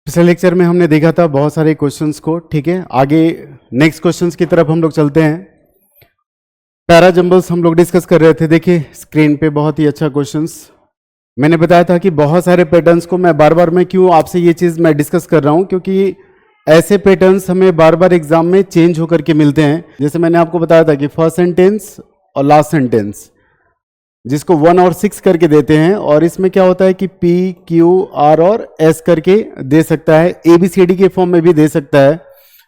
पिछले लेक्चर में हमने देखा था बहुत सारे क्वेश्चंस को। ठीक है, आगे नेक्स्ट क्वेश्चंस की तरफ हम लोग चलते हैं। पैराजंबल्स हम लोग डिस्कस कर रहे थे। देखिए स्क्रीन पे बहुत ही अच्छा क्वेश्चंस। मैंने बताया था कि बहुत सारे पैटर्न्स को मैं बार बार मैं क्यों आपसे ये चीज़ मैं डिस्कस कर रहा हूँ, क्योंकि ऐसे पैटर्न्स हमें बार बार एग्जाम में चेंज होकर के मिलते हैं। जैसे मैंने आपको बताया था कि फर्स्ट सेंटेंस और लास्ट सेंटेंस जिसको 1 और 6 करके देते हैं, और इसमें क्या होता है कि P, Q, R और S करके दे सकता है, ABCD के फॉर्म में भी दे सकता है।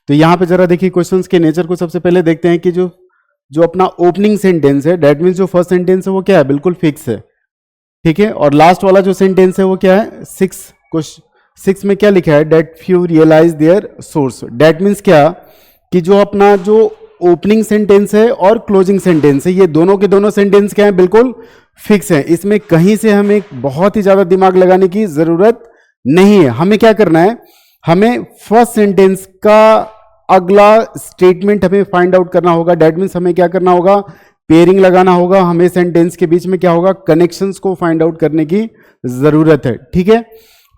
तो यहाँ पे जरा देखिए क्वेश्चंस के नेचर को सबसे पहले देखते हैं कि जो अपना ओपनिंग सेंटेंस है, डेट मीन्स जो फर्स्ट सेंटेंस है वो क्या है, बिल्कुल फिक्स है। ठीक है, और लास्ट वाला जो सेंटेंस है वो क्या है, 6 में क्या लिखा है, that few realise their source. That means क्या कि जो अपना जो ओपनिंग सेंटेंस है और क्लोजिंग सेंटेंस है, ये दोनों के दोनों सेंटेंस क्या है, बिल्कुल फिक्स है। इसमें कहीं से हमें बहुत ही ज्यादा दिमाग लगाने की जरूरत नहीं है। हमें क्या करना है, हमें फर्स्ट सेंटेंस का अगला स्टेटमेंट हमें फाइंड आउट करना होगा। डेट मीन्स हमें क्या करना होगा, पेयरिंग लगाना होगा। हमें सेंटेंस के बीच में क्या होगा, कनेक्शंस को फाइंड आउट करने की जरूरत है। ठीक है,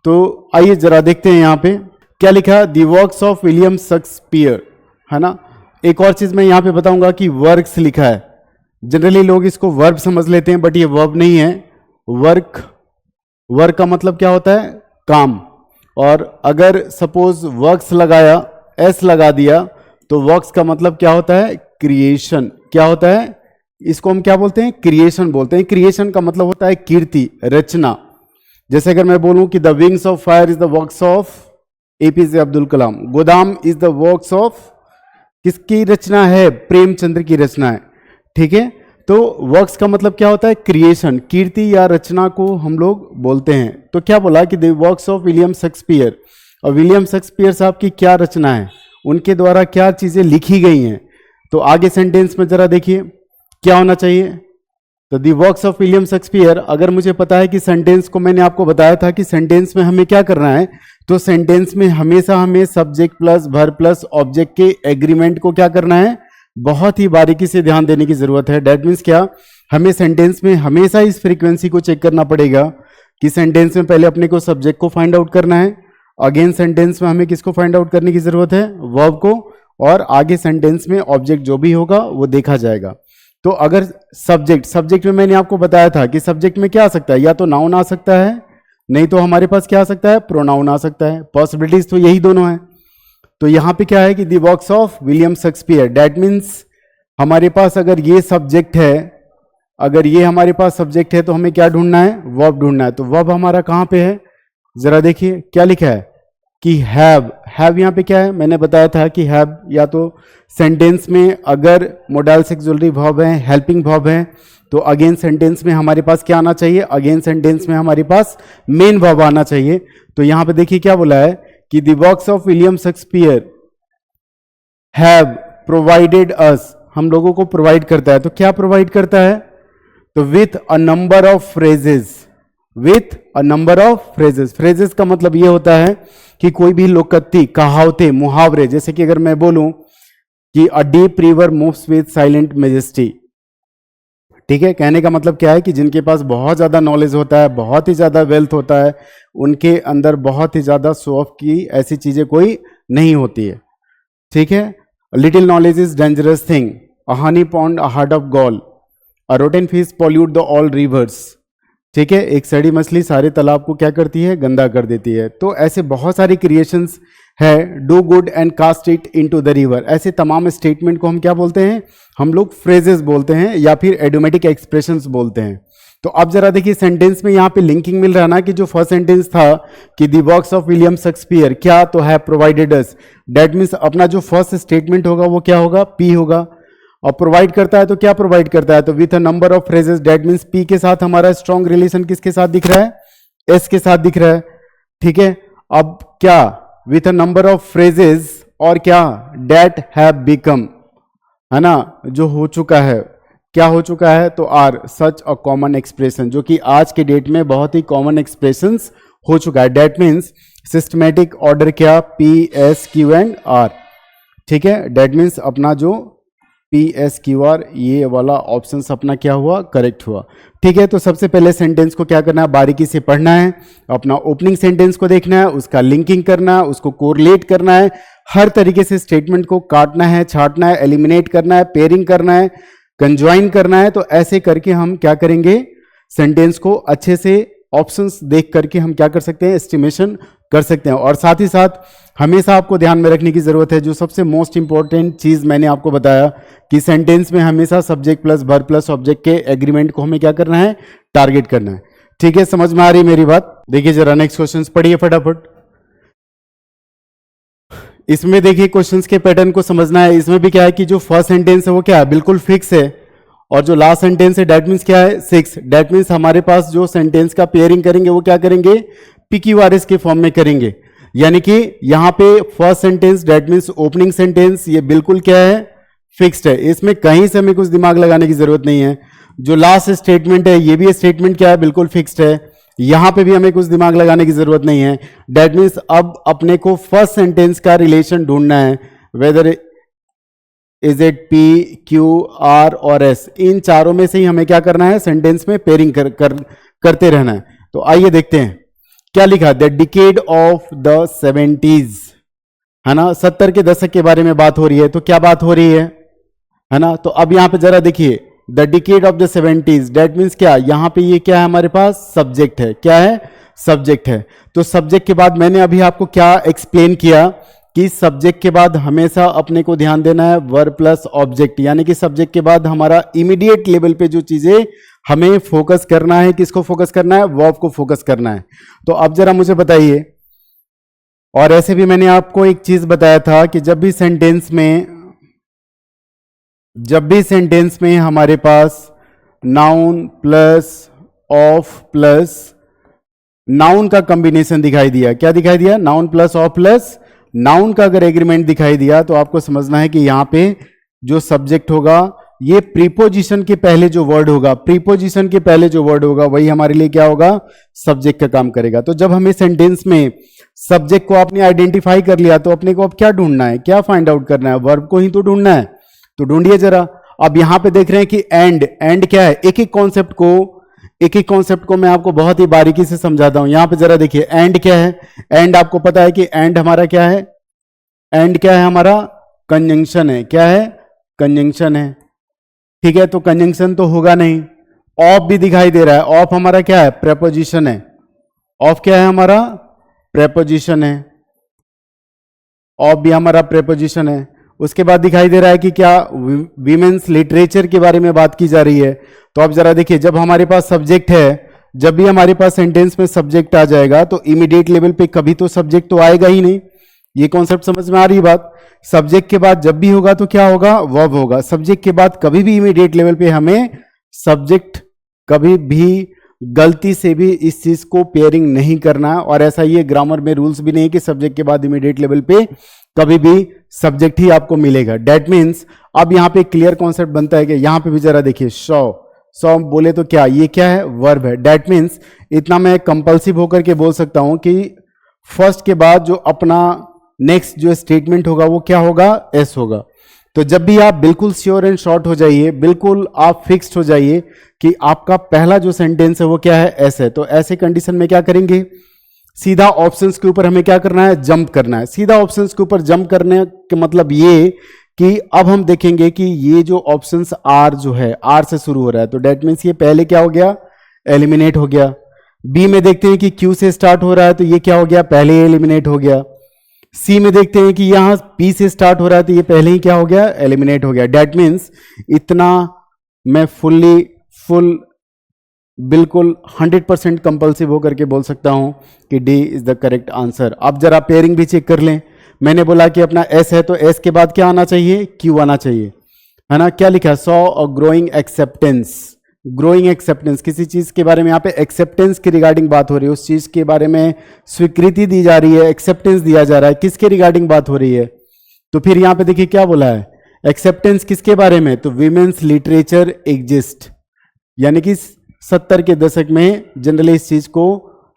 तो आइए जरा देखते हैं यहाँ पे क्या लिखा, the works of William Shakespeare, है ना। एक और चीज मैं यहाँ पे बताऊंगा कि वर्क्स लिखा है। जनरली लोग इसको वर्ब समझ लेते हैं, बट ये वर्ब नहीं है। वर्क का मतलब क्या होता है, काम। और अगर सपोज वर्क्स लगाया, एस लगा दिया, तो वर्क्स का मतलब क्या होता है, क्रिएशन। क्या होता है, इसको हम क्या बोलते हैं, क्रिएशन बोलते हैं। क्रिएशन का मतलब होता है कीर्ति, रचना। जैसे अगर मैं बोलूं कि the wings of fire is the works of APJ Abdul Kalam, Godaan is the works of, किसकी रचना है, प्रेमचंद्र की रचना है। ठीक है, तो वर्क्स का मतलब क्या होता है, क्रिएशन, कीर्ति या रचना को हम लोग बोलते हैं। तो क्या बोला कि the works of William Shakespeare, और विलियम शेक्सपियर साहब की क्या रचना है, उनके द्वारा क्या चीजें लिखी गई हैं। तो आगे सेंटेंस में जरा देखिए क्या होना चाहिए, तो दी वर्क्स ऑफ विलियम शेक्सपियर। अगर मुझे पता है कि सेंटेंस को, मैंने आपको बताया था कि सेंटेंस में हमें क्या करना है, तो सेंटेंस में हमेशा हमें subject plus verb plus object के एग्रीमेंट को क्या करना है, बहुत ही बारीकी से ध्यान देने की जरूरत है। डेट मीन्स क्या, हमें सेंटेंस में हमेशा इस फ्रीक्वेंसी को चेक करना पड़ेगा कि सेंटेंस में पहले अपने को सब्जेक्ट को फाइंड आउट करना है, अगेन सेंटेंस में हमें किसको फाइंड आउट करने की जरूरत है, वर्ब को, और आगे सेंटेंस में ऑब्जेक्ट जो भी होगा वो देखा जाएगा। तो अगर सब्जेक्ट में मैंने आपको बताया था कि सब्जेक्ट में क्या आ सकता है, या तो नाउन आ सकता है, नहीं तो हमारे पास क्या आ सकता है, प्रोनाउन आ सकता है। पॉसिबिलिटीज तो यही दोनों हैं। तो यहां पे क्या है कि the works of William Shakespeare, that means हमारे पास अगर ये सब्जेक्ट है, अगर ये हमारे पास सब्जेक्ट है, तो हमें क्या ढूंढना है, वर्ब ढूंढना है। तो वर्ब हमारा कहां पे है, जरा देखिए क्या लिखा है कि हैव। हैव यहाँ पे क्या है, मैंने बताया था कि हैव या तो सेंटेंस में अगर मोडाइल्स ऑक्सिलरी वर्ब है, हेल्पिंग वर्ब है, तो अगेन सेंटेंस में हमारे पास क्या आना चाहिए, अगेन सेंटेंस में हमारे पास मेन वर्ब आना चाहिए। तो यहां पे देखिए क्या बोला है कि the works of William Shakespeare have provided अस, हम लोगों को प्रोवाइड करता है। तो क्या प्रोवाइड करता है, तो with a number of phrases, with a number of phrases. Phrases का मतलब यह होता है कि कोई भी लोकोक्ति, कहावतें, मुहावरे, जैसे कि अगर मैं बोलूं कि a deep river moves with silent majesty. ठीक है, कहने का मतलब क्या है कि जिनके पास बहुत ज्यादा नॉलेज होता है, बहुत ही ज्यादा वेल्थ होता है, उनके अंदर बहुत ही ज्यादा शो ऑफ की ऐसी चीजें कोई नहीं होती है। ठीक है, little knowledge is dangerous thing, a honey pond, a heart of gall, a rotten fish pollute the all rivers. ठीक है, एक सड़ी मछली सारे तालाब को क्या करती है, गंदा कर देती है। तो ऐसे बहुत सारी क्रिएशंस है, do good and cast it into the river. ऐसे तमाम स्टेटमेंट को हम क्या बोलते हैं, हम लोग फ्रेजेस बोलते हैं, या फिर एडोमेटिक एक्सप्रेशंस बोलते हैं। तो अब जरा देखिए सेंटेंस में यहाँ पे लिंकिंग मिल रहा है ना, कि जो फर्स्ट सेंटेंस था कि the works of William Shakespeare, क्या तो है प्रोवाइडेड अस। दैट मीन्स अपना जो फर्स्ट स्टेटमेंट होगा वो क्या होगा, P होगा। और प्रोवाइड करता है तो क्या प्रोवाइड करता है, तो with a number of phrases. That means P के साथ हमारा स्ट्रॉन्ग रिलेशन किसके साथ दिख रहा है, S के साथ दिख रहा है। ठीक है, अब क्या, with a number of phrases, और क्या, डेट हैव बिकम, है ना, जो हो चुका है, क्या हो चुका है, तो are such a common expression, जो कि आज के डेट में बहुत ही कॉमन एक्सप्रेशंस हो चुका है। डेट मीन्स सिस्टमैटिक ऑर्डर क्या, P, S, Q and R। ठीक है, डेट मीन्स अपना जो PSQR, ये वाला ऑप्शन अपना क्या हुआ, करेक्ट हुआ। ठीक है, तो सबसे पहले सेंटेंस को क्या करना है, बारीकी से पढ़ना है, अपना ओपनिंग सेंटेंस को देखना है, उसका लिंकिंग करना है, उसको कोरिलेट करना है, हर तरीके से स्टेटमेंट को काटना है, छांटना है, एलिमिनेट करना है, पेयरिंग करना है, कंज्वाइन करना है। तो ऐसे करके हम क्या करेंगे, सेंटेंस को अच्छे से ऑप्शंस देख करके हम क्या कर सकते हैं, एस्टिमेशन कर सकते हैं। और साथ ही साथ हमेशा आपको ध्यान में रखने की जरूरत है, जो सबसे मोस्ट इंपॉर्टेंट चीज मैंने आपको बताया कि सेंटेंस में हमेशा subject plus verb plus object के एग्रीमेंट को हमें क्या करना है, टारगेट करना है। ठीक है, समझ में आ रही है मेरी बात? देखिए जरा नेक्स्ट क्वेश्चन पढ़िए फटाफट। इसमें देखिए क्वेश्चंस के पैटर्न को समझना है। इसमें भी क्या है कि जो फर्स्ट सेंटेंस है वो क्या है, बिल्कुल फिक्स है, और जो लास्ट सेंटेंस है डेट मीन्स क्या है, 6। डेट मीन्स हमारे पास जो सेंटेंस का पेयरिंग करेंगे वो क्या करेंगे, PQRS के फॉर्म में करेंगे। यानी कि यहां पे first sentence that means opening sentence, ये बिल्कुल क्या है, फिक्स्ड है, इसमें कहीं से हमें कुछ दिमाग लगाने की जरूरत नहीं है। जो लास्ट स्टेटमेंट है ये भी स्टेटमेंट क्या है, बिल्कुल फिक्स्ड है, यहां पे भी हमें कुछ दिमाग लगाने की जरूरत नहीं है। डेट मीन्स अब अपने को फर्स्ट सेंटेंस का रिलेशन ढूंढना है, whether is it P, Q, R और S, इन चारों में से ही हमें क्या करना है, सेंटेंस में पेयरिंग करते रहना है। तो आइए देखते हैं क्या लिखा, the decade of the 70s, है ना, 70 के दशक के बारे में बात हो रही है। तो क्या बात हो रही है ना। तो अब यहां पे जरा देखिए, the decade of the 70s, date means क्या, यहां पे ये क्या है, हमारे पास सब्जेक्ट है, क्या है, सब्जेक्ट है। तो सब्जेक्ट के बाद मैंने अभी आपको क्या एक्सप्लेन किया कि सब्जेक्ट के बाद हमेशा अपने को ध्यान देना है वर्ब प्लस ऑब्जेक्ट, यानी कि सब्जेक्ट के बाद हमारा इमीडिएट लेवल पे जो चीजें हमें फोकस करना है, किसको फोकस करना है, वर्ब को फोकस करना है। तो अब जरा मुझे बताइए, और ऐसे भी मैंने आपको एक चीज बताया था कि जब भी सेंटेंस में हमारे पास noun plus of plus noun का कॉम्बिनेशन दिखाई दिया, क्या दिखाई दिया, noun plus of plus noun का अगर एग्रीमेंट दिखाई दिया, तो आपको समझना है कि यहां पे जो सब्जेक्ट होगा ये प्रीपोजिशन के पहले जो वर्ड होगा, प्रीपोजिशन के पहले जो वर्ड होगा वही हमारे लिए क्या होगा, सब्जेक्ट का काम करेगा। तो जब हमें सेंटेंस में सब्जेक्ट को आपने आइडेंटिफाई कर लिया, तो अपने को अब क्या ढूंढना है, क्या फाइंड आउट करना है, वर्ब को ही तो ढूंढना है। तो ढूंढिए जरा। अब यहां पे देख रहे हैं कि एंड क्या है, एक एक कॉन्सेप्ट को मैं आपको बहुत ही बारीकी से समझाता हूं। यहां पे जरा देखिए, एंड क्या है, एंड आपको पता है कि एंड हमारा क्या है, एंड क्या है, हमारा कंजंक्शन है, क्या है, कंजंक्शन है। ठीक है, तो कंजंक्शन तो होगा नहीं। ऑफ भी दिखाई दे रहा है, ऑफ हमारा क्या है, प्रेपोजिशन है, ऑफ क्या है, हमारा प्रेपोजिशन है, ऑफ भी हमारा प्रेपोजिशन है। उसके बाद दिखाई दे रहा है कि क्या, वीमेंस लिटरेचर के बारे में बात की जा रही है। तो अब जरा देखिए, जब हमारे पास सब्जेक्ट है, जब भी हमारे पास सेंटेंस में सब्जेक्ट आ जाएगा, तो इमीडिएट लेवल पे कभी तो सब्जेक्ट तो आएगा ही नहीं। ये कॉन्सेप्ट समझ में आ रही है बात? सब्जेक्ट के बाद जब भी होगा तो क्या होगा, वर्ब होगा। सब्जेक्ट के बाद कभी भी इमीडिएट लेवल पे हमें सब्जेक्ट कभी भी गलती से भी इस चीज को पेयरिंग नहीं करना, और ऐसा ये ग्रामर में रूल्स भी नहीं है कि सब्जेक्ट के बाद इमीडिएट लेवल पे कभी भी सब्जेक्ट ही आपको मिलेगा। डेट मीन्स अब यहां पे क्लियर कॉन्सेप्ट बनता है कि यहां पे भी जरा देखिए, सौ बोले तो क्या, ये क्या है, वर्ब है। डेट मीन्स इतना मैं कंपल्सिव होकर के बोल सकता हूं कि फर्स्ट के बाद जो अपना नेक्स्ट जो स्टेटमेंट होगा वो क्या होगा, एस होगा। तो जब भी आप बिल्कुल श्योर एंड शॉर्ट हो जाइए, बिल्कुल आप फिक्स्ड हो जाइए कि आपका पहला जो सेंटेंस है वो क्या है, एस है, तो ऐसे कंडीशन में क्या करेंगे, सीधा ऑप्शंस के ऊपर हमें क्या करना है, जंप करना है। सीधा ऑप्शंस के ऊपर जंप करने का मतलब ये कि अब हम देखेंगे कि ये जो ऑप्शंस आर जो है, आर से शुरू हो रहा है, तो डेट मीन्स ये पहले क्या हो गया, एलिमिनेट हो गया। बी में देखते हैं कि क्यू से स्टार्ट हो रहा है, तो ये क्या हो गया, पहले एलिमिनेट हो गया। सी में देखते हैं कि यहां पी से स्टार्ट हो रहा है, तो ये पहले ही क्या हो गया, एलिमिनेट हो गया। डेट मीन्स इतना मैं फुल बिल्कुल 100% कंपल्सिव होकर के बोल सकता हूं कि D is the correct answer. अब जरा पेयरिंग भी चेक कर लें। मैंने बोला कि अपना एस है, तो एस के बाद क्या आना चाहिए, क्यू आना चाहिए, है ना। क्या लिखा, saw a growing acceptance. Growing acceptance, किसी चीज के बारे में यहाँ पे एक्सेप्टेंस के रिगार्डिंग बात हो रही है, उस चीज के बारे में स्वीकृति दी जा रही है, एक्सेप्टेंस दिया जा रहा है, किसके रिगार्डिंग बात हो रही है। तो फिर यहाँ पे देखिए क्या बोला है, एक्सेप्टेंस किसके बारे में, तो वीमेंस लिटरेचर एग्जिस्ट, यानी कि 70 के दशक में जनरली इस चीज को,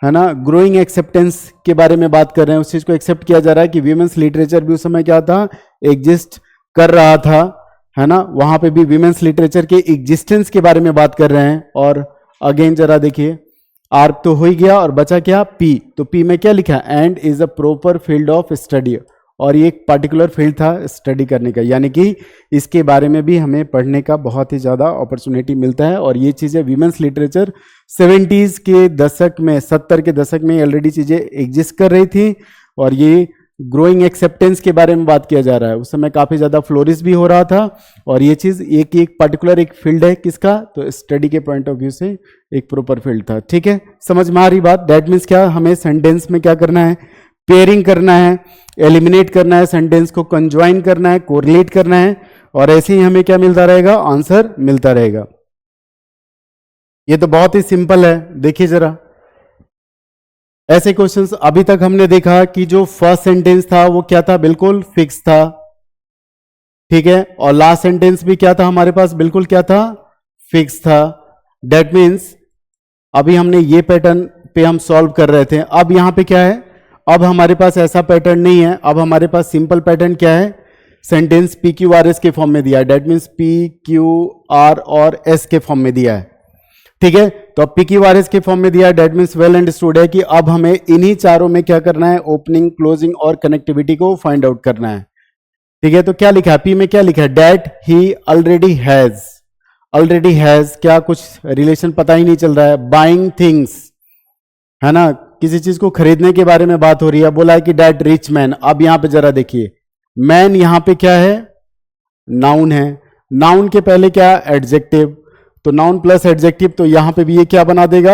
है ना, ग्रोइंग एक्सेप्टेंस के बारे में बात कर रहे हैं, उस चीज को एक्सेप्ट किया जा रहा है कि वीमेंस लिटरेचर भी उस समय क्या था, एग्जिस्ट कर रहा था। है ना, वहां पे भी विमेन्स लिटरेचर के एग्जिस्टेंस के बारे में बात कर रहे हैं। और अगेन जरा देखिए, आर तो हो ही गया और बचा क्या, पी। तो पी में क्या लिखा है, and is a proper field of study. और ये एक पर्टिकुलर फील्ड था स्टडी करने का, यानी कि इसके बारे में भी हमें पढ़ने का बहुत ही ज़्यादा अपॉर्चुनिटी मिलता है। और ये चीज़ें विमेंस लिटरेचर 70s के दशक में, 70 के दशक में ऑलरेडी चीज़ें एग्जिस्ट कर रही थी। और ये ग्रोइंग एक्सेप्टेंस के बारे में बात किया जा रहा है, उस समय काफ़ी ज़्यादा फ्लोरिश भी हो रहा था। और ये चीज़ एक पर्टिकुलर एक फील्ड है किसका, तो स्टडी के पॉइंट ऑफ व्यू से एक प्रॉपर फील्ड था। ठीक है, समझ में आ रही बात। दैट मीन्स क्या, हमें सेंटेंस में क्या करना है, पेयरिंग करना है, एलिमिनेट करना है, सेंटेंस को कंज्वाइन करना है, कोरिलेट करना है, और ऐसे ही हमें क्या मिलता रहेगा, आंसर मिलता रहेगा। ये तो बहुत ही सिंपल है। देखिए जरा, ऐसे क्वेश्चंस अभी तक हमने देखा कि जो फर्स्ट सेंटेंस था वो क्या था, बिल्कुल फिक्स था। ठीक है, और लास्ट सेंटेंस भी क्या था हमारे पास, बिल्कुल क्या था, फिक्स था। दैट मीन्स अभी हमने ये पैटर्न पे हम सॉल्व कर रहे थे। अब यहां पे क्या है, अब हमारे पास ऐसा पैटर्न नहीं है। अब हमारे पास सिंपल पैटर्न क्या है, sentence P Q R S के फॉर्म में दिया है। That means P Q R और एस के फॉर्म में दिया है। ठीक है, तो अब पी क्यू आर एस के फॉर्म में दिया है। दैट मीन्स वेल अंडरस्टूड है कि अब हमें इन्हीं चारों में क्या करना है, ओपनिंग, क्लोजिंग और कनेक्टिविटी को फाइंड आउट करना है। ठीक है, तो क्या लिखा है, पी में क्या लिखा है, that he already has. Already has क्या, कुछ रिलेशन पता ही नहीं चल रहा है। बाइंग थिंग्स, है ना, किसी चीज को खरीदने के बारे में बात हो रही है। बोला है कि दैट रिच मैन। अब यहां पे जरा देखिए, मैन यहां पे क्या है, नाउन है। नाउन के पहले क्या, एडजेक्टिव। तो नाउन प्लस एडजेक्टिव, तो यहां पे भी ये क्या बना देगा,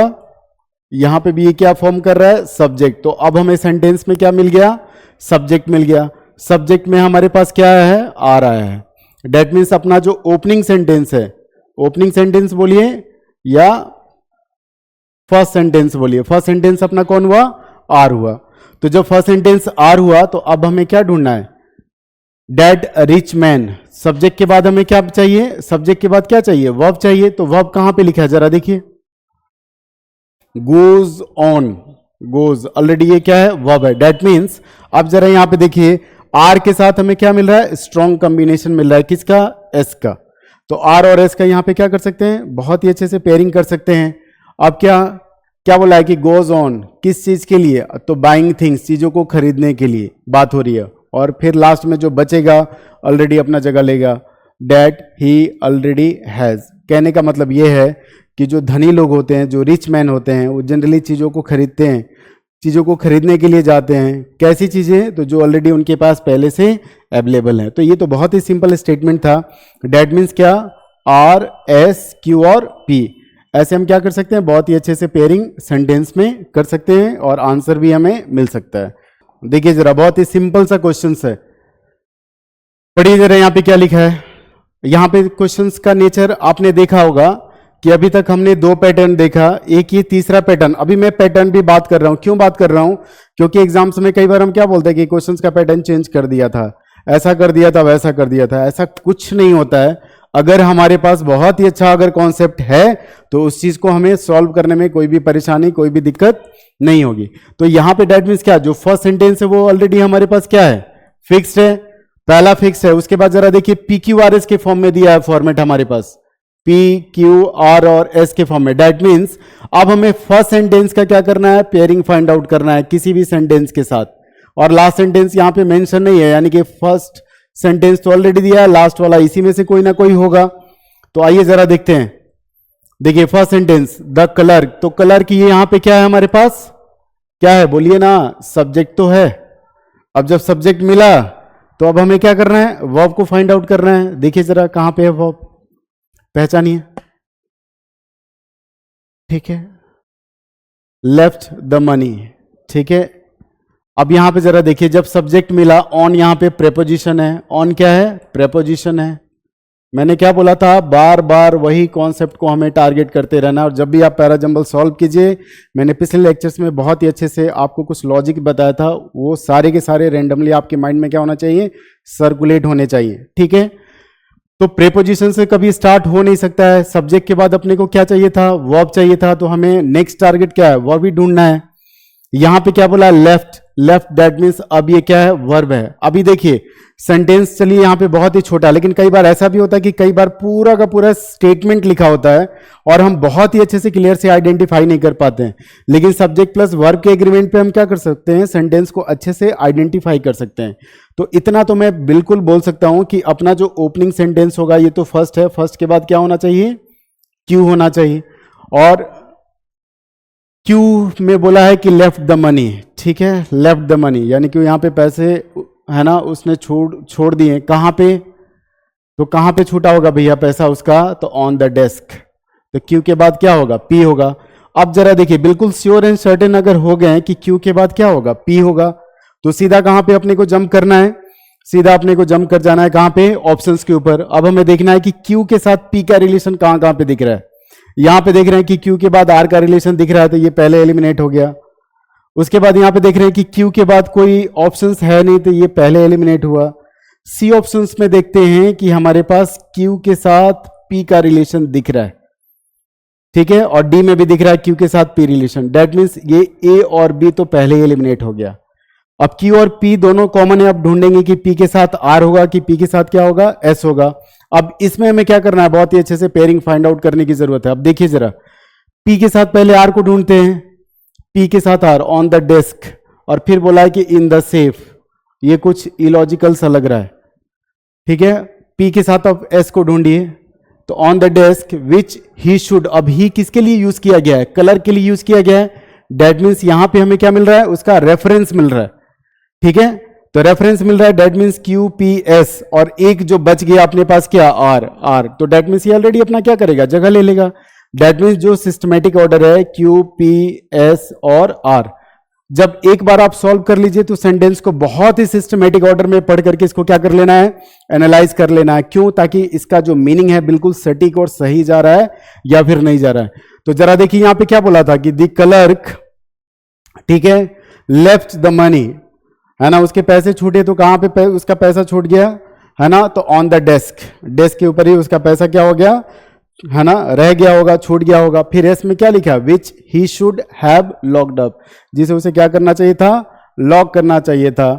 यहां पे भी ये क्या फॉर्म कर रहा है, सब्जेक्ट। तो अब हमें सेंटेंस में क्या मिल गया, सब्जेक्ट मिल गया। सब्जेक्ट में हमारे पास क्या है, आ रहा है। दैट मीन्स अपना जो ओपनिंग सेंटेंस है, ओपनिंग सेंटेंस बोलिए या फर्स्ट सेंटेंस बोलिए, फर्स्ट सेंटेंस अपना कौन हुआ, आर हुआ। तो जब फर्स्ट सेंटेंस आर हुआ तो अब हमें क्या ढूंढना है, दैट रिच मैन। सब्जेक्ट के बाद हमें क्या चाहिए, सब्जेक्ट के बाद क्या चाहिए, वर्ब चाहिए। तो वर्ब कहां पे लिखा है, जरा देखिए, गोज ऑन। गोज ऑलरेडी ये क्या है, वर्ब है। दैट मीन्स अब जरा यहां पे देखिए, आर के साथ हमें क्या मिल रहा है, स्ट्रॉन्ग कॉम्बिनेशन मिल रहा है, किसका, एस का। तो आर और एस का यहां पे क्या कर सकते हैं, बहुत ही अच्छे से पेयरिंग कर सकते हैं। अब क्या क्या बोला है कि गोज ऑन, किस चीज के लिए, तो बाइंग थिंग्स, चीजों को खरीदने के लिए बात हो रही है। और फिर लास्ट में जो बचेगा ऑलरेडी अपना जगह लेगा, दैट ही ऑलरेडी हैज। कहने का मतलब ये है कि जो धनी लोग होते हैं, जो रिच मैन होते हैं, वो जनरली चीजों को खरीदते हैं, चीजों को खरीदने के लिए जाते हैं। कैसी चीजें, तो जो ऑलरेडी उनके पास पहले से अवेलेबल है। तो ये तो बहुत ही सिंपल स्टेटमेंट था। दैट मीन्स क्या, आर एस क्यू और पी, ऐसे हम क्या कर सकते हैं, बहुत ही अच्छे से पेयरिंग सेंटेंस में कर सकते हैं और आंसर भी हमें मिल सकता है। देखिए जरा, बहुत ही सिंपल सा क्वेश्चन है। पढ़िए जरा, यहां पे क्या लिखा है। यहां पे क्वेश्चंस का नेचर आपने देखा होगा कि अभी तक हमने दो पैटर्न देखा, एक ये तीसरा पैटर्न। अभी मैं पैटर्न भी बात कर रहा हूं, क्यों बात कर रहा हूं, क्योंकि एग्जाम्स में कई बार हम क्या बोलते हैं कि क्वेश्चंस का पैटर्न चेंज कर दिया था, ऐसा कर दिया था, वैसा कर दिया था। ऐसा कुछ नहीं होता है। अगर हमारे पास बहुत ही अच्छा अगर कॉन्सेप्ट है तो उस चीज को हमें सॉल्व करने में कोई भी परेशानी, कोई भी दिक्कत नहीं होगी। तो यहां पे दैट मीन्स क्या, जो फर्स्ट सेंटेंस है वो ऑलरेडी हमारे पास क्या है, फिक्स्ड है, पहला फिक्स है। उसके बाद जरा देखिए, पी क्यू आर एस के फॉर्म में दिया है फॉर्मेट हमारे पास, पी क्यू आर और एस के फॉर्म में। दैट मीन्स अब हमें फर्स्ट सेंटेंस का क्या करना है, पेयरिंग फाइंड आउट करना है किसी भी सेंटेंस के साथ। और लास्ट सेंटेंस यहां पे मेंशन नहीं है, यानी कि फर्स्ट सेंटेंस तो ऑलरेडी दिया है, लास्ट वाला इसी में से कोई ना कोई होगा। तो आइए जरा देखते हैं। देखिए फर्स्ट सेंटेंस, द कलर, तो कलर की यहां पे क्या है हमारे पास, क्या है बोलिए ना, सब्जेक्ट तो है। अब जब सब्जेक्ट मिला तो अब हमें क्या करना है, वर्ब को फाइंड आउट करना है। देखिए जरा कहां पे है वर्ब, पहचानिए। ठीक है, लेफ्ट द मनी। ठीक है, अब यहां पे जरा देखिए, जब सब्जेक्ट मिला, ऑन यहां पे प्रेपोजिशन है। ऑन क्या है, प्रेपोजिशन है। मैंने क्या बोला था, बार बार वही कॉन्सेप्ट को हमें टारगेट करते रहना। और जब भी आप पैराजंबल सॉल्व कीजिए, मैंने पिछले लेक्चर्स में बहुत ही अच्छे से आपको कुछ लॉजिक बताया था, वो सारे के सारे रेंडमली आपके माइंड में क्या होना चाहिए, सर्कुलेट होने चाहिए। ठीक है, तो प्रेपोजिशन से कभी स्टार्ट हो नहीं सकता है। सब्जेक्ट के बाद अपने को क्या चाहिए था, वर्ब चाहिए था। तो हमें नेक्स्ट टारगेट क्या है, वर्ब ही ढूंढना है। यहां पे क्या बोला, लेफ्ट, लेफ्ट दैट मीन्स अब ये क्या है, वर्ब है। अभी देखिए सेंटेंस, चलिए यहां पे बहुत ही छोटा, लेकिन कई बार ऐसा भी होता है कि कई बार पूरा का पूरा स्टेटमेंट लिखा होता है और हम बहुत ही अच्छे से क्लियर से आइडेंटिफाई नहीं कर पाते हैं, लेकिन सब्जेक्ट प्लस वर्ब के एग्रीमेंट पे हम क्या कर सकते हैं, सेंटेंस को अच्छे से आइडेंटिफाई कर सकते हैं। तो इतना तो मैं बिल्कुल बोल सकता हूं कि अपना जो ओपनिंग सेंटेंस होगा ये तो फर्स्ट है, फर्स्ट के बाद क्या होना चाहिए, क्यू होना चाहिए। और क्यू में बोला है कि लेफ्ट द मनी, ठीक है, लेफ्ट द मनी यानी कि यहां पे पैसे है ना उसने छोड़ दिए, कहां पे, तो कहां पे छूटा होगा भैया पैसा उसका, तो ऑन द डेस्क। तो क्यू के बाद क्या होगा, पी होगा। अब जरा देखिए बिल्कुल श्योर एंड सर्टेन अगर हो गए कि क्यू के बाद क्या होगा, पी होगा, तो सीधा कहां पे अपने को जंप करना है, सीधा अपने को जंप कर जाना है कहां पे, ऑप्शंस के ऊपर। अब हमें देखना है कि क्यू के साथ पी का रिलेशन कहां कहां पे दिख रहा है। यहां पे देख रहे हैं कि क्यू के बाद आर का रिलेशन दिख रहा है, तो ये पहले एलिमिनेट हो गया। उसके बाद यहां पे देख रहे हैं कि क्यू के बाद कोई ऑप्शंस है नहीं, तो ये पहले एलिमिनेट हुआ। सी ऑप्शंस में देखते हैं कि हमारे पास क्यू के साथ पी का रिलेशन दिख रहा है, ठीक है, और डी में भी दिख रहा है क्यू के साथ पी रिलेशन, दैट मीन्स ये ए और बी तो पहले एलिमिनेट हो गया। अब क्यू और पी दोनों कॉमन है, अब ढूंढेंगे कि पी के साथ आर होगा कि पी के साथ क्या होगा, एस होगा। अब इसमें हमें क्या करना है, बहुत ही अच्छे से पेयरिंग फाइंड आउट करने की जरूरत है। अब देखिए जरा, पी के साथ पहले आर को ढूंढते हैं, पी के साथ आर ऑन द डेस्क, और फिर बोला है कि इन द सेफ, ये कुछ इलॉजिकल सा लग रहा है, ठीक है। पी के साथ अब एस को ढूंढिए, तो on the desk which he should, अब ही किसके लिए यूज किया गया है, कलर के लिए यूज किया गया है, दैट मीन्स यहां पे हमें क्या मिल रहा है, उसका रेफरेंस मिल रहा है, ठीक है। तो रेफरेंस मिल रहा है, that means Q P S, और एक जो बच गया अपने पास क्या, आर, आर, तो दैट मीन्स ये ऑलरेडी अपना क्या करेगा, जगह ले लेगा। दैट मीन्स जो सिस्टमेटिक ऑर्डर है क्यू पी एस और आर, जब एक बार आप सॉल्व कर लीजिए तो सेंटेंस को बहुत ही सिस्टमेटिक ऑर्डर में पढ़ करके इसको क्या कर लेना है, एनालाइज कर लेना है। क्यों, ताकि इसका जो मीनिंग है बिल्कुल सटीक और सही जा रहा है या फिर नहीं जा रहा है। तो जरा देखिए यहां पे क्या बोला था कि द क्लर्क, ठीक है, लेफ्ट द मनी, है ना, उसके पैसे छूटे, तो कहां पे उसका पैसा छूट गया, है ना, तो ऑन द डेस्क, डेस्क के ऊपर ही उसका पैसा क्या हो गया, है ना, रह गया होगा, छूट गया होगा। फिर एस में क्या लिखा, which he should have locked up, जिसे उसे क्या करना चाहिए था, लॉक करना चाहिए था,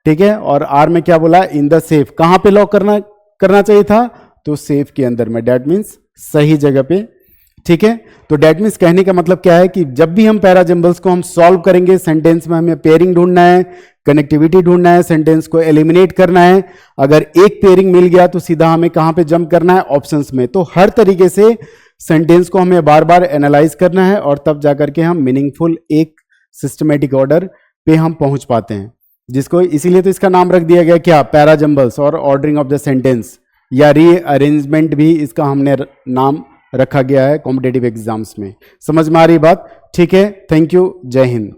ठीक है। और आर में क्या बोला, इन द सेफ, कहां पे लॉक करना चाहिए था, तो सेफ के अंदर में, दैट मीन्स सही जगह पे, ठीक है। तो दैट मीन्स कहने का मतलब क्या है कि जब भी हम पैराजम्बल्स को हम सॉल्व करेंगे, सेंटेंस में हमें पेयरिंग ढूंढना है, कनेक्टिविटी ढूंढना है, सेंटेंस को एलिमिनेट करना है। अगर एक पेयरिंग मिल गया तो सीधा हमें कहां पे जंप करना है, ऑप्शंस में। तो हर तरीके से सेंटेंस को हमें बार बार एनालाइज करना है और तब जाकर के हम मीनिंगफुल एक सिस्टमेटिक ऑर्डर पे हम पहुंच पाते हैं, जिसको इसीलिए तो इसका नाम रख दिया गया क्या, पैराजम्बल्स और ऑर्डरिंग ऑफ द सेंटेंस, या रीअरेंजमेंट भी इसका हमने नाम रखा गया है कॉम्पिटेटिव एग्जाम्स में। समझ में आ रही बात, ठीक है। थैंक यू, जय हिंद।